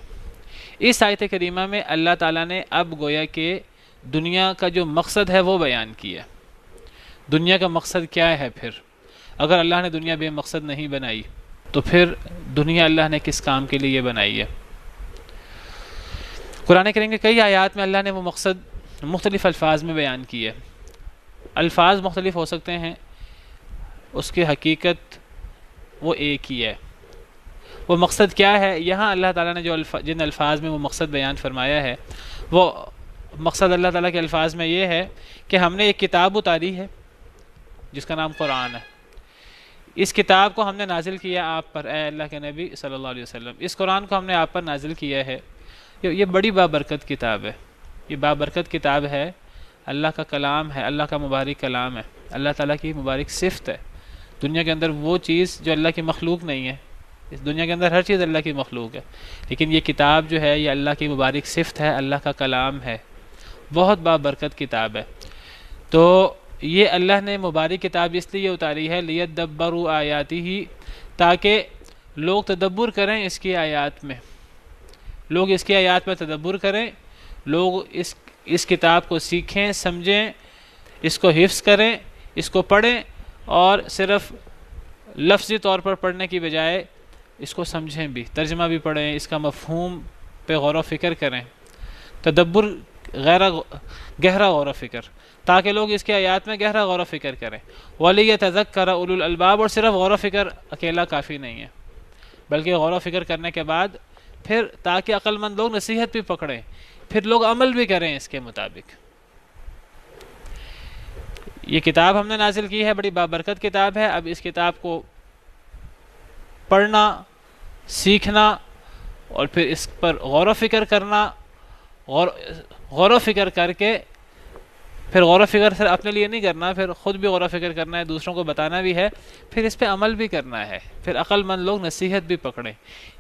اس آیت کریمہ میں اللہ تعالیٰ نے اب گویا کہ دنیا کا جو مقصد ہے وہ بیان کیا. دنیا کا مقصد کیا ہے؟ پھر اگر اللہ نے دنیا بے مقصد نہیں بنائی تو پھر دنیا اللہ نے کس کام کے لیے بنائی ہے؟ قرآن کریم کے کئی آیات میں اللہ نے وہ مقصد مختلف الفاظ میں بیان کی ہے. الفاظ مختلف ہو سکتے ہیں، اس کی حقیقت وہ ایک ہی ہے. وہ مقصد کیا ہے؟ یہاں اللہ تعالیٰ نے جو جن الفاظ میں وہ مقصد بیان فرمایا ہے، وہ مقصد اللہ تعالیٰ کے الفاظ میں یہ ہے کہ ہم نے ایک کتاب اتاری ہے جس کا نام قرآن ہے. اس کتاب کو ہم نے نازل کیا آپ پر اے اللہ کے نبی صلی اللہ علیہ وسلم. اس قرآن کو ہم نے آپ پر نازل کیا ہے. یہ بڑی بابرکت کتاب ہے. یہ بابرکت کتاب ہے، اللہ کا کلام ہے، اللہ کا مبارک کلام ہے، اللہ تعالیٰ کی مبارک صفت ہے. دنیا کے اندر وہ چیز جو اللہ کی مخلوق نہیں ہے، اس دنیا کے اندر ہر چیز اللہ کی مخلوق ہے، لیکن یہ کتاب جو ہے یہ اللہ کی مبارک صفت ہے، اللہ کا کلام ہے، بہت بابرکت کتاب ہے. تو یہ اللہ نے مبارک کتاب اس لیے اتاری ہے لیدبروا آیاتہ، تاکہ لوگ تدبر کریں اس کی آیات میں، لوگ اس کی آیات میں تدبر کریں، لوگ اس کتاب کو سیکھیں، سمجھیں، اس کو حفظ کریں، اس کو پڑھیں، اور صرف لفظی طور پر پڑھنے کی بجائے اس کو سمجھیں بھی، ترجمہ بھی پڑھیں، اس کا مفہوم پہ غور و فکر کریں. تدبر گہرا غور و فکر، تاکہ لوگ اس کے آیات میں گہرا غور و فکر کریں. وَلِيَتَذَكَّرَ أُولُو الْأَلْبَابِ، اور صرف غور و فکر اکیلا کافی نہیں ہے، بلکہ غور و فکر کرنے کے بعد پھر تاکہ عقل مند لوگ نصیحت بھی پکڑیں، پھر لوگ عمل بھی کریں اس کے مطابق. یہ کتاب ہم نے نازل کی ہے، بڑی بابرکت کتاب ہے. اب اس کتاب کو پڑھنا، سیکھنا، اور پھر اس پر غور و فکر کرنا، غور و فکر کر کے پھر غور و فکر صرف اپنے لیے نہیں کرنا، پھر خود بھی غور و فکر کرنا ہے، دوسروں کو بتانا بھی ہے، پھر اس پہ عمل بھی کرنا ہے، پھر عقل مند لوگ نصیحت بھی پکڑیں.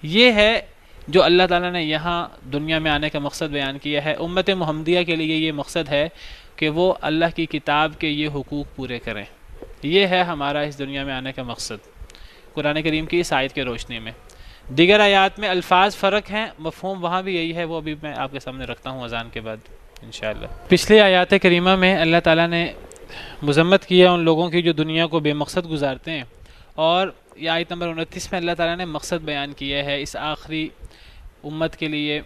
یہ ہے جو اللہ تعالیٰ نے یہاں دنیا میں آنے کا مقصد بیان کیا ہے. امت محمدیہ کے لیے یہ مقصد ہے کہ وہ اللہ کی کتاب کے یہ حقوق پورے کریں. یہ ہے ہمارا اس دنیا میں آنے کا مقصد قرآن کریم کی اس آیت کے روشنی میں. دیگر آیات میں الفاظ فرق ہیں، مفہوم وہاں بھی یہی ہے، وہ ابھی میں آپ کے سامنے رکھتا ہوں اذان کے بعد انشاءاللہ. پچھلی آیات کریمہ میں اللہ تعالیٰ نے مذمت کیا ان لوگوں کی جو دنیا کو بے مقصد گزارتے ہیں، اور یہ آیت نمبر 29 میں اللہ تعالیٰ نے مقصد بیان کیا ہے اس آخری امت کے لیے،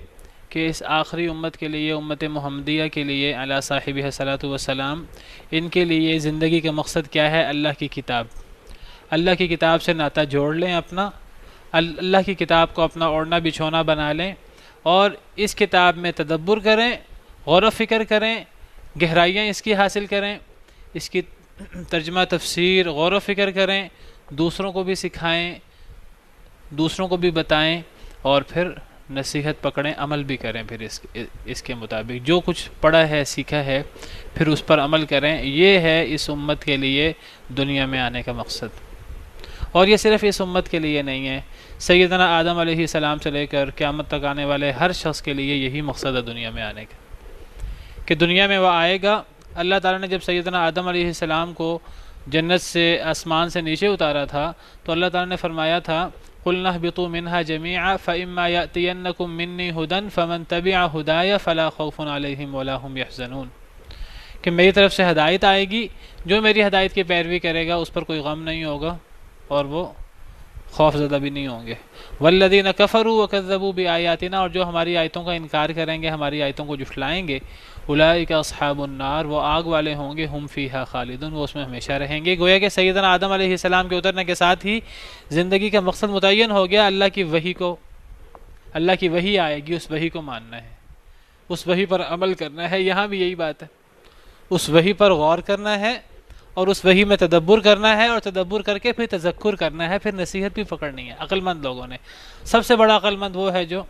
کہ اس آخری امت کے لیے، امت محمدیہ کے لیے علی صاحبہ الصلاۃ والسلام، ان کے لیے زندگی کا مقصد کیا ہے؟ اللہ کی کتاب. اللہ کی کتاب سے ناطہ جوڑ لیں اپنا، اللہ کی کتاب کو اپنا اوڑھنا بچھونا بنا لیں، اور اس کتاب میں تدبر کریں، غور و فکر کریں، گہرائیاں اس کی حاصل کریں، اس کی ترجمہ تفسیر غور و فکر کریں، دوسروں کو بھی سکھائیں، دوسروں کو بھی بتائیں، اور پھر نصیحت پکڑیں، عمل بھی کریں. پھر اس کے مطابق جو کچھ پڑھا ہے، سیکھا ہے، پھر اس پر عمل کریں. یہ ہے اس امت کے لیے دنیا میں آنے کا مقصد. اور یہ صرف اس امت کے لیے نہیں ہے، سیدنا آدم علیہ السلام سے لے کر قیامت تک آنے والے ہر شخص کے لیے یہی مقصد ہے دنیا میں آنے کا، کہ دنیا میں وہ آئے گا. اللہ تعالیٰ نے جب سیدنا آدم علیہ السلام کو جنت سے، آسمان سے نیچے اتارا تھا، تو اللہ تعالیٰ نے فرمایا تھا قُلْنَا اهْبِطُوا مِنْهَا جَمِيعًا فَإِمَّا يَأْتِيَنَّكُم مِّنِّي هُدًى فَمَن تَبِعَ هُدَايَ فَلَا خَوْفٌ عَلَيْهِمْ وَلَا هُمْ يَحْزَنُونَ، کہ میری طرف سے ہدایت آئے گی، جو میری ہدایت کی پیروی کرے گا اس پر کوئی غم نہیں ہوگا اور وہ خوف زدہ بھی نہیں ہوں گے. وَالَّذِينَ كَفَرُوا وَكَذَّبُوا بِآيَاتِنَا، اور جو ہماری آیتوں کا انکار کریں گے، ہماری آیتوں کو جھٹلائیں گے، اولئک اصحاب النار، وہ آگ والے ہوں گے، ہم فیہا خالدون، وہ اس میں ہمیشہ رہیں گے. گویا کہ سیدنا آدم علیہ السلام کے اترنے کے ساتھ ہی زندگی کا مقصد متعین ہو گیا. اللہ کی وحی آئے گی، اس وحی کو ماننا ہے، اس وحی پر عمل کرنا ہے. یہاں بھی یہی بات ہے، اس وحی پر غور کرنا ہے، اور اس وحی میں تدبر کرنا ہے، اور تدبر کر کے پھر تذکر کرنا ہے، پھر نصیحت بھی پکڑنی ہے. عقل مند لوگوں نے، سب سے بڑا عقل مند وہ ہے جو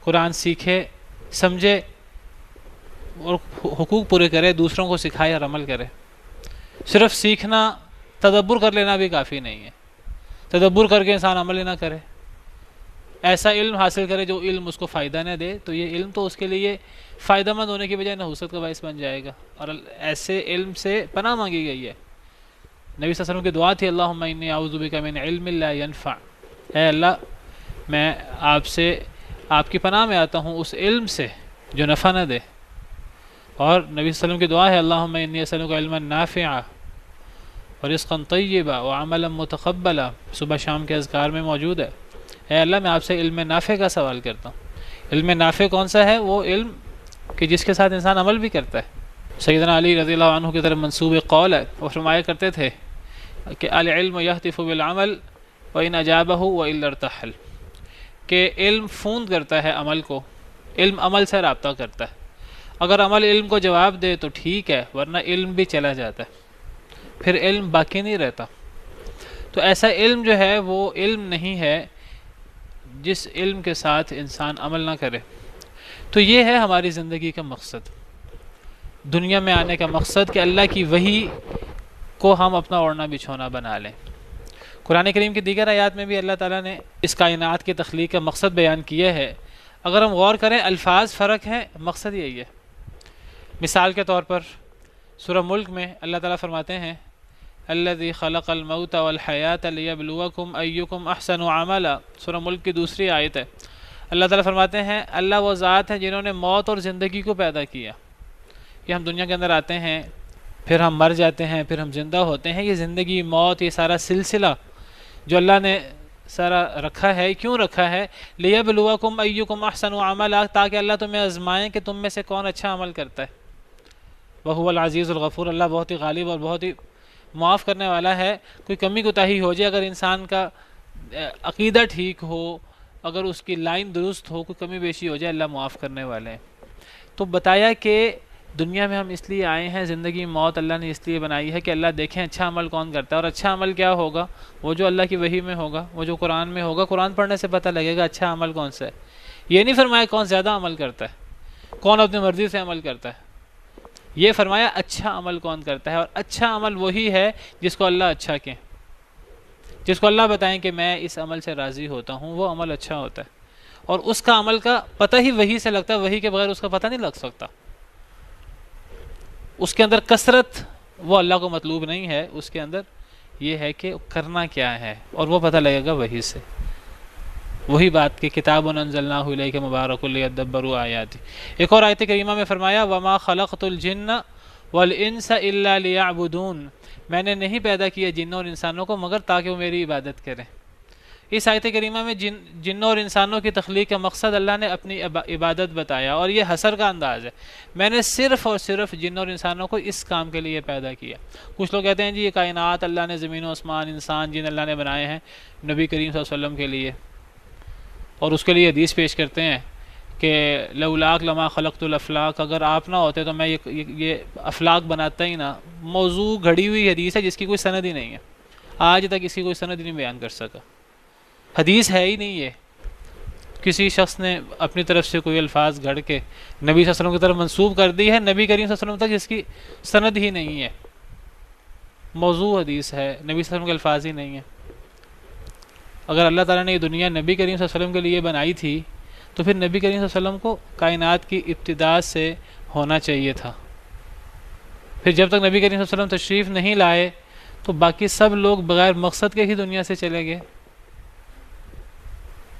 قرآن سیکھے، سمجھے، اور حقوق پورے کرے، دوسروں کو سکھائے اور عمل کرے. صرف سیکھنا، تدبر کر لینا بھی کافی نہیں ہے. تدبر کر کے انسان عمل ہی نہ کرے، ایسا علم حاصل کرے جو علم اس کو فائدہ نہ دے، تو یہ علم تو اس کے لیے فائدہ مند ہونے کی بجائے نحوست کا باعث بن جائے گا. اور ایسے علم سے پناہ مانگی گئی ہے. نبی صلی اللہ علیہ وسلم کی دعا تھی اللہم انی اعوذ بک من علم لا ینفع، اے اللہ میں آپ کی پناہ میں آتا ہوں اس علم سے جو نفع نہ دے. اور نبی صلی اللہ علیہ وسلم کی دعا ہے اللہم انی اسألک علما نافعا ورزقا طیبا وعملا متقبلا، صبح شام کے اذکار میں موجود ہے. اے اللہ میں آپ سے علم نافع کا سوال کرتا ہوں. علم نافع کون سا ہے؟ وہ علم کہ جس کے ساتھ انسان عمل بھی کرتا ہے. سیدنا علی رضی اللہ عنہ کی طرف منسوب قول ہے، وہ فرمایا کرتے تھے کہ العلم یہتف بالعمل وان اجابہ والا ارتحل، کہ علم فوند کرتا ہے عمل کو، علم عمل سے رابطہ کرتا ہے. اگر عمل علم کو جواب دے تو ٹھیک ہے، ورنہ علم بھی چلا جاتا ہے، پھر علم باقی نہیں رہتا. تو ایسا علم جو ہے وہ علم نہیں ہے جس علم کے ساتھ انسان عمل نہ کرے. تو یہ ہے ہماری زندگی کا مقصد، دنیا میں آنے کا مقصد، کہ اللہ کی وحی کو ہم اپنا اوڑھنا بچھونا بنا لیں. قرآن کریم کی دیگر آیات میں بھی اللہ تعالیٰ نے اس کائنات کی تخلیق کا مقصد بیان کیا ہے. اگر ہم غور کریں الفاظ فرق ہیں، مقصد یہی ہے. مثال کے طور پر سورہ ملک میں اللہ تعالیٰ فرماتے ہیں الذی خلق الموت والحیات لیبلوکم ایکم احسن عملا. سورہ ملک کی دوسری آیت ہے. اللہ تعالیٰ فرماتے ہیں اللہ وہ ذات ہے جنہوں نے موت اور زندگی کو پیدا کیا. یہ ہم دنیا کے اندر آتے ہیں، پھر ہم مر جاتے ہیں، پھر ہم زندہ ہوتے ہیں. یہ زندگی موت، یہ سارا سلسلہ جو اللہ نے سارا رکھا ہے، کیوں رکھا ہے؟ لیبلوکم ایکم احسن عملا، تاکہ اللہ تمہیں آزمائیں کہ تم میں سے کون اچھا عمل کرتا ہے. وہو العزیز الغفور، اللہ بہت ہی غالب اور بہت ہی معاف کرنے والا ہے. کوئی کمی کوتاہی ہو جائے، اگر انسان کا عقیدہ ٹھیک ہو، اگر اس کی لائن درست ہو، کوئی کمی بیشی ہو جائے، اللہ معاف کرنے والے ہیں. تو بتایا کہ دنیا میں ہم اس لیے آئے ہیں، زندگی موت اللہ نے اس لیے بنائی ہے کہ اللہ دیکھیں اچھا عمل کون کرتا ہے. اور اچھا عمل کیا ہوگا؟ وہ جو اللہ کی وحی میں ہوگا، وہ جو قرآن میں ہوگا. قرآن پڑھنے سے پتہ لگے گا اچھا عمل کون سا ہے. یہ نہیں فرمایا کون زیادہ عمل کرتا ہے، کون اپنی مرضی سے عمل کرتا ہے. یہ فرمایا اچھا عمل کون کرتا ہے. اور اچھا عمل وہی ہے جس کو اللہ اچھا کہیں، جس کو اللہ بتائیں کہ میں اس عمل سے راضی ہوتا ہوں، وہ عمل اچھا ہوتا ہے. اور اس کا عمل کا پتہ ہی وحی سے لگتا ہے، وحی کے بغیر اس کا پتہ نہیں لگ سکتا. اس کے اندر کثرت وہ اللہ کو مطلوب نہیں ہے، اس کے اندر یہ ہے کہ کرنا کیا ہے، اور وہ پتہ لگے گا وحی سے. وہی بات کہ کتاب انزلناہ الیک مبارک لیدبروا آیاتہ. ایک اور آیت کریمہ میں فرمایا وما خلقت الجن والانس الا لیعبدون، میں نے نہیں پیدا کیا جنوں اور انسانوں کو مگر تاکہ وہ میری عبادت کریں. اس آیت کریمہ میں جنوں اور انسانوں کی تخلیق کا مقصد اللہ نے اپنی عبادت بتایا، اور یہ حصر کا انداز ہے. میں نے صرف اور صرف جنوں اور انسانوں کو اس کام کے لیے پیدا کیا. کچھ لوگ کہتے ہیں جی یہ کائنات اللہ نے، زمین و آسمان، انسان، جن اللہ نے بنائے ہیں نبی کریم صلی اللہ علیہ وسلم کے لیے، اور اس کے لیے حدیث پیش کرتے ہیں کہ لولاک لما خلقت الافلاق، اگر آپ نہ ہوتے تو میں یہ افلاق بناتا ہی نہ. موضوع گھڑی ہوئی حدیث ہے جس کی کوئی سند ہی نہیں ہے. آج تک اس کی کوئی سند ہی نہیں بیان کر سکا. حدیث ہے ہی نہیں. یہ کسی شخص نے اپنی طرف سے کوئی الفاظ گھڑ کے نبی صلی اللہ علیہ وسلم کی طرف منسوب کر دی ہے، نبی کریم صلی اللہ علیہ وسلم تک جس کی سند ہی نہیں ہے. موضوع حدیث ہے، نبی صلی اللہ علیہ وسلم کے الفاظ ہی نہیں ہیں. اگر اللہ تعالیٰ نے یہ دنیا نبی کریم صلی اللہ علیہ وسلم کے لیے بنائی تھی تو پھر نبی کریم صلی اللہ علیہ وسلم کو کائنات کی ابتدا سے ہونا چاہیے تھا. پھر جب تک نبی کریم صلی اللہ علیہ وسلم تشریف نہیں لائے تو باقی سب لوگ بغیر مقصد کے ہی دنیا سے چلے گئے.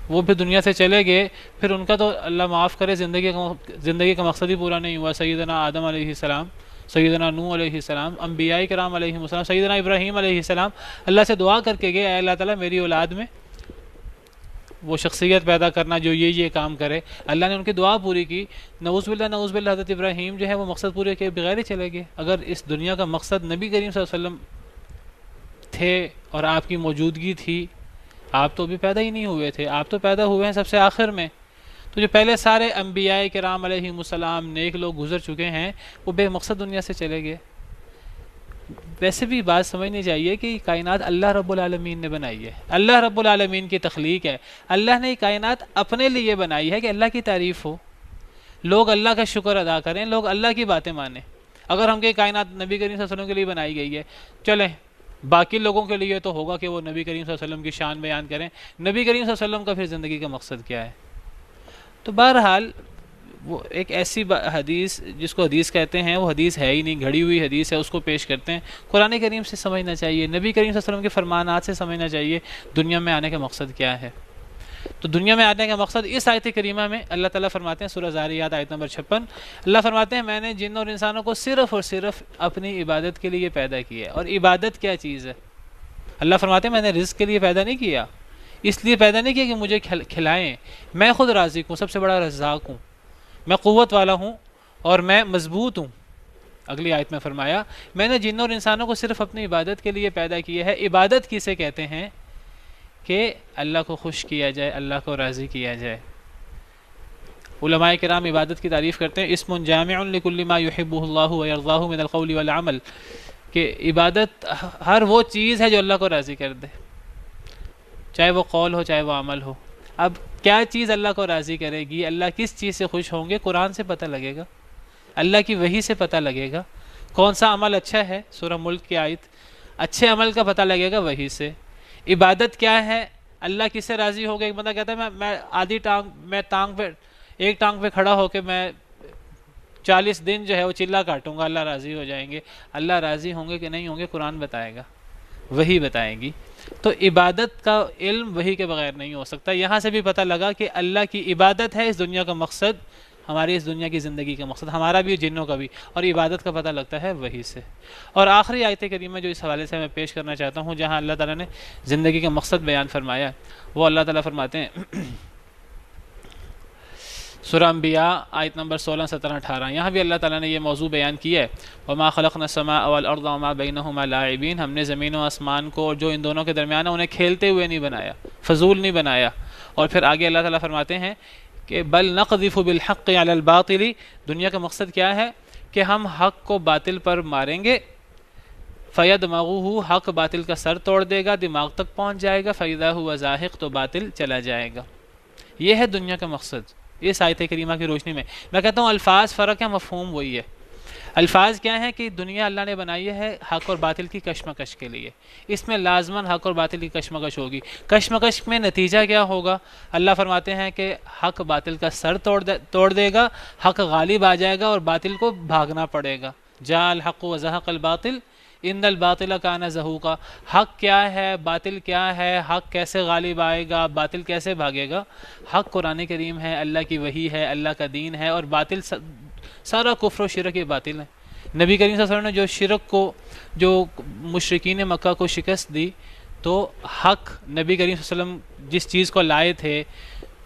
وہ بھی دنیا سے چلے گئے، پھر ان کا تو اللہ معاف کرے زندگی کا مقصد ہی پورا نہیں ہوا. سیدنا آدم علیہ السلام، سیدنا نوح علیہ السلام، انبیاء کرام علیہ السلام، سیدنا ابراہیم علیہ السلام اللہ سے دعا کر کے گئے اے اللہ تعالیٰ میری اولاد میں وہ شخصیت پیدا کرنا جو یہ کام کرے. اللہ نے ان کی دعا پوری کی. نعوذ باللہ حضرت ابراہیم جو ہے وہ مقصد پورے کے بغیر ہی چلے گئے. اگر اس دنیا کا مقصد نبی کریم صلی اللہ علیہ وسلم تھے اور آپ کی موجودگی تھی، آپ تو ابھی پیدا ہی نہیں ہوئے تھے، آپ تو پیدا ہوئے ہیں سب سے آخر میں. تو جو پہلے سارے انبیاء کرام علیہ السلام نیک لوگ گزر چکے ہیں وہ بے مقصد دنیا سے چلے گئے. ویسے بھی بات سمجھنی چاہیے کہ کائنات اللہ رب العالمین نے بنائی ہے، اللہ رب العالمین کی تخلیق ہے. اللہ نے یہ کائنات اپنے لیے بنائی ہے کہ اللہ کی تعریف ہو، لوگ اللہ کا شکر ادا کریں، لوگ اللہ کی باتیں مانیں. اگر ہم کہ کائنات نبی کریم صلی اللہ علیہ وسلم کے لیے بنائی گئی ہے، چلیں باقی لوگوں کے لیے تو ہوگا کہ وہ نبی کریم صلی اللہ علیہ وسلم کی شان بیان کریں. نبی کریم صلی اللہ علیہ وسلم کا پھر زندگی کا مقصد کیا ہے؟ تو بہرحال وہ ایک ایسی حدیث جس کو حدیث کہتے ہیں وہ حدیث ہے ہی نہیں، گھڑی ہوئی حدیث ہے، اس کو پیش کرتے ہیں. قرآن کریم سے سمجھنا چاہیے، نبی کریم صلی اللہ علیہ وسلم کے فرمانات سے سمجھنا چاہیے دنیا میں آنے کا مقصد کیا ہے. تو دنیا میں آنے کا مقصد اس آیت کریمہ میں اللہ تعالیٰ فرماتے ہیں سورہ ذاریات آیت نمبر 56، اللہ فرماتے ہیں میں نے جن اور انسانوں کو صرف اور صرف اپنی عبادت کے لیے پیدا کیا ہے. اور عبادت کیا چیز ہے؟ اللہ فرماتے ہیں میں نے رزق کے لیے پیدا نہیں کیا، اس لیے پیدا نہیں کیا کہ مجھے کھلائیں. میں خود رازق ہوں، سب سے بڑا رزاق ہوں، میں قوت والا ہوں اور میں مضبوط ہوں. اگلی آیت میں فرمایا میں نے جنوں اور انسانوں کو صرف اپنی عبادت کے لیے پیدا کیا ہے. عبادت کسے کہتے ہیں کہ اللہ کو خوش کیا جائے، اللہ کو راضی کیا جائے۔ علماء کرام عبادت کی تعریف کرتے ہیں اسم جامع لکل ما یحبہ اللہ ویرضاہ من القول والعمل، کہ عبادت ہر وہ چیز ہے جو اللہ کو راضی کر دے، چاہے وہ قول ہو چاہے وہ عمل ہو۔ اب کیا چیز اللہ کو راضی کرے گی، اللہ کس چیز سے خوش ہوں گے، قرآن سے پتہ لگے گا، اللہ کی وحی سے پتہ لگے گا۔ کون سا عمل اچھا ہے، سورہ ملک کی آیت، اچھے عمل کا پتہ لگے گا وحی سے۔ عبادت کیا ہے، اللہ کس سے راضی ہوگا۔ ایک بندہ کہتا ہے میں آدھی ٹانگ پہ ایک ٹانگ پہ کھڑا ہو کے میں 40 دن جو ہے وہ چلا کاٹوں گا، اللہ راضی ہو جائیں گے۔ اللہ راضی ہوں گے کہ نہیں ہوں گے قرآن بتائے گا، وحی بتائے گی۔ تو عبادت کا علم وحی کے بغیر نہیں ہو سکتا۔ یہاں سے بھی پتہ لگا کہ اللہ کی عبادت ہے اس دنیا کا مقصد، ہماری اس دنیا کی زندگی کا مقصد، ہمارا بھی جنوں کا بھی، اور عبادت کا پتہ لگتا ہے وحی سے۔ اور آخری آیت کریمہ جو اس حوالے سے میں پیش کرنا چاہتا ہوں، جہاں اللہ تعالیٰ نے زندگی کا مقصد بیان فرمایا، وہ اللہ تعالیٰ فرماتے ہیں سورہ انبیاء آیت نمبر 16، 17، 18۔ یہاں بھی اللہ تعالیٰ نے یہ موضوع بیان کیا ہے، وَمَا خَلَقْنَا السَّمَاءَ وَالْأَرْضَ وَمَا بَيْنَهُمَا لَاعِبِينَ، ہم نے زمین و آسمان کو اور جو ان دونوں کے درمیان ہے انہیں کھیلتے ہوئے نہیں بنایا، فضول نہیں بنایا۔ اور پھر آگے اللہ تعالیٰ فرماتے ہیں کہ بل نقذف بالحق علی الباطل، دنیا کا مقصد کیا ہے کہ ہم حق کو باطل پر ماریں گے، فیدمغہ، حق باطل کا سر توڑ دے گا، دماغ تک پہنچ جائے گا، فاذا هو زاہق، تو باطل چلا جائے گا۔ یہ ہے دنیا کا مقصد اس آیت کریمہ کی روشنی میں۔ میں کہتا ہوں الفاظ فرق ہے، مفہوم وہی ہے۔ الفاظ کیا ہیں کہ دنیا اللہ نے بنائی ہے حق اور باطل کی کشمکش کے لیے، اس میں لازماً حق اور باطل کی کشمکش ہوگی۔ کشمکش میں نتیجہ کیا ہوگا، اللہ فرماتے ہیں کہ حق باطل کا سر توڑ دے گا، حق غالب آ جائے گا اور باطل کو بھاگنا پڑے گا۔ جاء الحق وزهق الباطل ان الباطل کان زہوقا، حق کیا ہے باطل کیا ہے، حق کیسے غالب آئے گا، باطل کیسے بھاگے گا۔ حق قرآن کریم ہے، اللہ کی وحی ہے، اللہ کا دین ہے، اور باطل سارا کفر و شرک یہ باطل ہے۔ نبی کریم صلی اللہ علیہ وسلم نے جو شرک کو، جو مشرکین مکہ کو شکست دی، تو حق نبی کریم صلی اللہ علیہ وسلم جس چیز کو لائے تھے،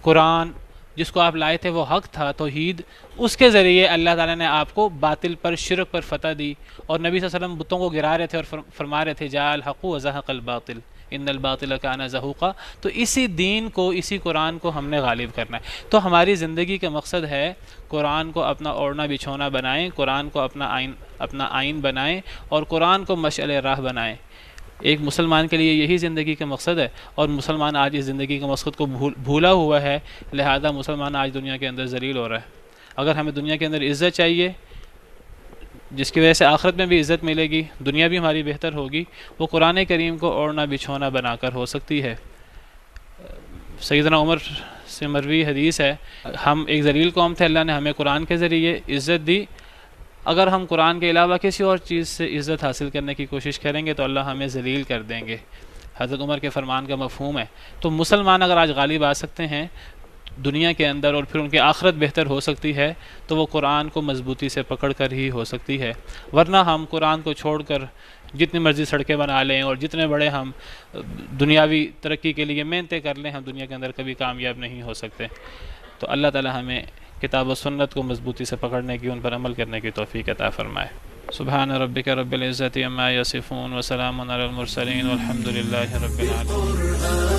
قرآن جس کو آپ لائے تھے وہ حق تھا، توحید، اس کے ذریعے اللہ تعالیٰ نے آپ کو باطل پر، شرک پر فتح دی، اور نبی صلی اللہ علیہ وسلم بتوں کو گرا رہے تھے اور فرما رہے تھے جاء الحق وزهق الباطل ان الباطل کان زہوقا۔ تو اسی دین کو، اسی قرآن کو ہم نے غالب کرنا ہے۔ تو ہماری زندگی کا مقصد ہے قرآن کو اپنا اوڑھنا بچھونا بنائیں، قرآن کو اپنا آئین بنائیں، اور قرآن کو مشعل راہ بنائیں۔ ایک مسلمان کے لیے یہی زندگی کا مقصد ہے، اور مسلمان آج اس زندگی کے مقصد کو بھولا ہوا ہے، لہذا مسلمان آج دنیا کے اندر ذلیل ہو رہا ہے۔ اگر ہمیں دنیا کے اندر عزت چاہیے، جس کی وجہ سے آخرت میں بھی عزت ملے گی، دنیا بھی ہماری بہتر ہوگی، وہ قرآن کریم کو اوڑھنا بچھونا بنا کر ہو سکتی ہے۔ سیدنا عمر سے مروی حدیث ہے، ہم ایک ذلیل قوم تھے، اللہ نے ہمیں قرآن کے ذریعے عزت دی، اگر ہم قرآن کے علاوہ کسی اور چیز سے عزت حاصل کرنے کی کوشش کریں گے تو اللہ ہمیں ذلیل کر دیں گے۔ حضرت عمر کے فرمان کا مفہوم ہے۔ تو مسلمان اگر آج غالب آ سکتے ہیں دنیا کے اندر، اور پھر ان کی آخرت بہتر ہو سکتی ہے، تو وہ قرآن کو مضبوطی سے پکڑ کر ہی ہو سکتی ہے، ورنہ ہم قرآن کو چھوڑ کر جتنی مرضی سڑکیں بنا لیں اور جتنے بڑے ہم دنیاوی ترقی کے لیے محنتیں کر لیں، ہم دنیا کے اندر کبھی کامیاب نہیں ہو سکتے۔ تو اللہ تعالی ہمیں کتاب و سنت کو مضبوطی سے پکڑنے کی، ان پر عمل کرنے کی توفیق عطا فرمائے۔ سبحان ربک رب العزت عما یصفون وسلام علی المرسلین والحمد للہ رب العالمین۔